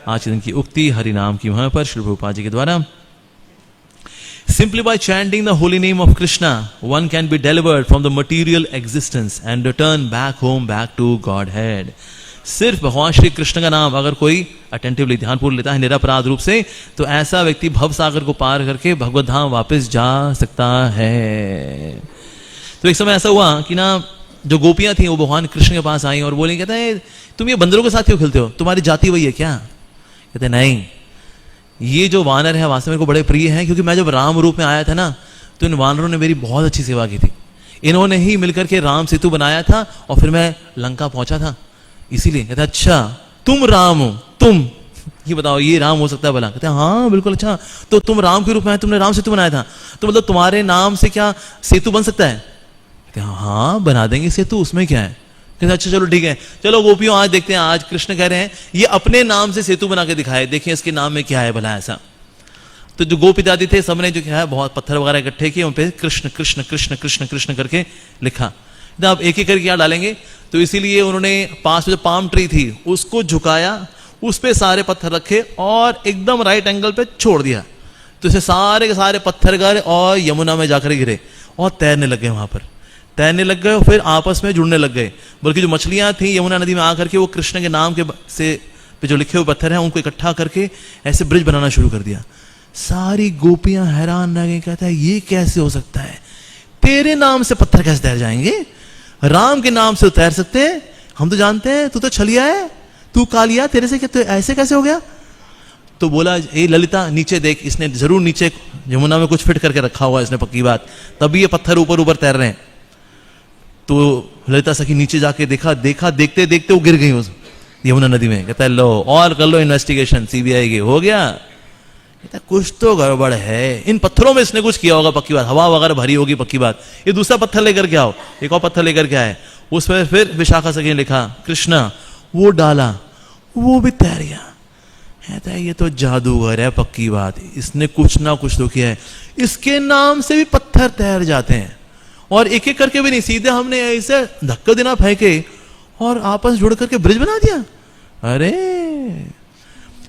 आज के दिन की उक्ति हरि नाम की वहां पर श्री प्रभुपाद जी के द्वारा। Simply by chanting the holy name of Krishna, one can be delivered from the material existence and return back home, back to Godhead. सिर्फ भगवान श्री कृष्ण का नाम अगर कोई अटेंटिवली ध्यानपूर्वक लेता है निरपराध रूप से, तो ऐसा व्यक्ति भव सागर को पार करके भगवत धाम वापस जा सकता है। तो एक समय ऐसा हुआ कि ना, जो गोपियां थी वो भगवान कृष्ण के पास आई और बोली, कहते हैं तुम ये बंदरों के साथ क्यों खेलते हो, तुम्हारी जाति वही है क्या? कहते नहीं, ये जो वानर है वास्तव में मेरे को बड़े प्रिय हैं, क्योंकि मैं जब राम रूप में आया था ना, तो इन वानरों ने मेरी बहुत अच्छी सेवा की थी। इन्होंने ही मिलकर के राम सेतु बनाया था और फिर मैं लंका पहुंचा था, इसीलिए। कहते अच्छा तुम राम हो, तुम ये बताओ ये राम हो सकता है भला? कहते हाँ बिल्कुल। अच्छा तो तुम राम के रूप में आए, तुमने राम सेतु बनाया था, तो मतलब तुम्हारे नाम से क्या सेतु बन सकता है? कहते हाँ बना देंगे सेतु, उसमें क्या है? कहते अच्छा चलो ठीक है, चलो गोपियों आज देखते हैं, आज कृष्ण कह रहे हैं ये अपने नाम से सेतु बना के दिखाए, देखिए इसके नाम में क्या है भला ऐसा। तो जो गोपी दादी थे सबने जो क्या है बहुत पत्थर वगैरह इकट्ठे किए, उन पे कृष्ण कृष्ण कृष्ण कृष्ण कृष्ण करके लिखा। तो आप एक एक करके क्या डालेंगे, तो इसीलिए उन्होंने पास में जो पाम ट्री थी उसको झुकाया, उस पे सारे पत्थर रखे और एकदम राइट एंगल पे छोड़ दिया, तो इसे सारे के सारे पत्थर गए और यमुना में जाकर गिरे और तैरने लग गए, वहां पर तैरने लग गए, फिर आपस में जुड़ने लग गए। बल्कि जो मछलियां थी यमुना नदी में आकर के वो कृष्ण के नाम के से पे जो लिखे हुए पत्थर हैं उनको इकट्ठा करके ऐसे ब्रिज बनाना शुरू कर दिया। सारी गोपियां हैरान रह गई, कहता है ये कैसे हो सकता है, तेरे नाम से पत्थर कैसे तैर जाएंगे, राम के नाम से तैर सकते हैं, हम तो जानते हैं तू तो छलिया है, तू कालिया, तेरे से तो ऐसे कैसे हो गया? तो बोला ए ललिता नीचे देख, इसने जरूर नीचे यमुना में कुछ फिट करके रखा हुआ है इसने, पक्की बात, तभी ये पत्थर ऊपर ऊपर तैर रहे हैं। तो ललिता सखी नीचे जाके देखा, देखते देखते वो गिर गई उस यमुना नदी में। कहता है लो और कर लो इन्वेस्टिगेशन, सीबीआई की हो गया। कहता है कुछ तो गड़बड़ है, इन पत्थरों में इसने कुछ किया होगा, पक्की बात, हवा वगैरह भरी होगी, पक्की बात। ये दूसरा पत्थर लेकर के आओ, एक और पत्थर लेकर के आए, उस पर फिर विशाखा सखी ने लिखा कृष्णा, वो डाला, वो भी तैर गया। कहता है ये तो जादूगर है, पक्की बात, इसने कुछ ना कुछ तो किया है, इसके नाम से भी पत्थर तैर जाते हैं, और एक एक करके भी नहीं, सीधे हमने ऐसे धक्का देना फेंके और आपस जुड़ करके ब्रिज बना दिया। अरे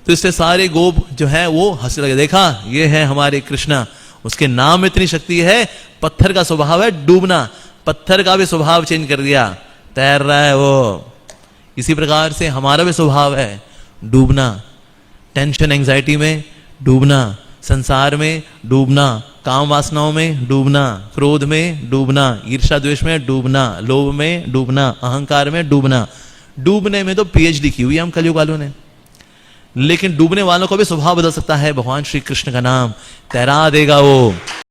तो इससे सारे गोप जो है वो हंसने लगे, देखा ये है हमारे कृष्णा, उसके नाम में इतनी शक्ति है, पत्थर का स्वभाव है डूबना, पत्थर का भी स्वभाव चेंज कर दिया, तैर रहा है वो। इसी प्रकार से हमारा भी स्वभाव है डूबना, टेंशन एंजाइटी में डूबना, संसार में डूबना, काम वासनाओं में डूबना, क्रोध में डूबना, ईर्ष्या द्वेष में डूबना, लोभ में डूबना, अहंकार में डूबना। डूबने में तो पीएचडी की हुई हम कलयुग वालों ने, लेकिन डूबने वालों को भी स्वभाव बदल सकता है, भगवान श्री कृष्ण का नाम तैरा देगा वो।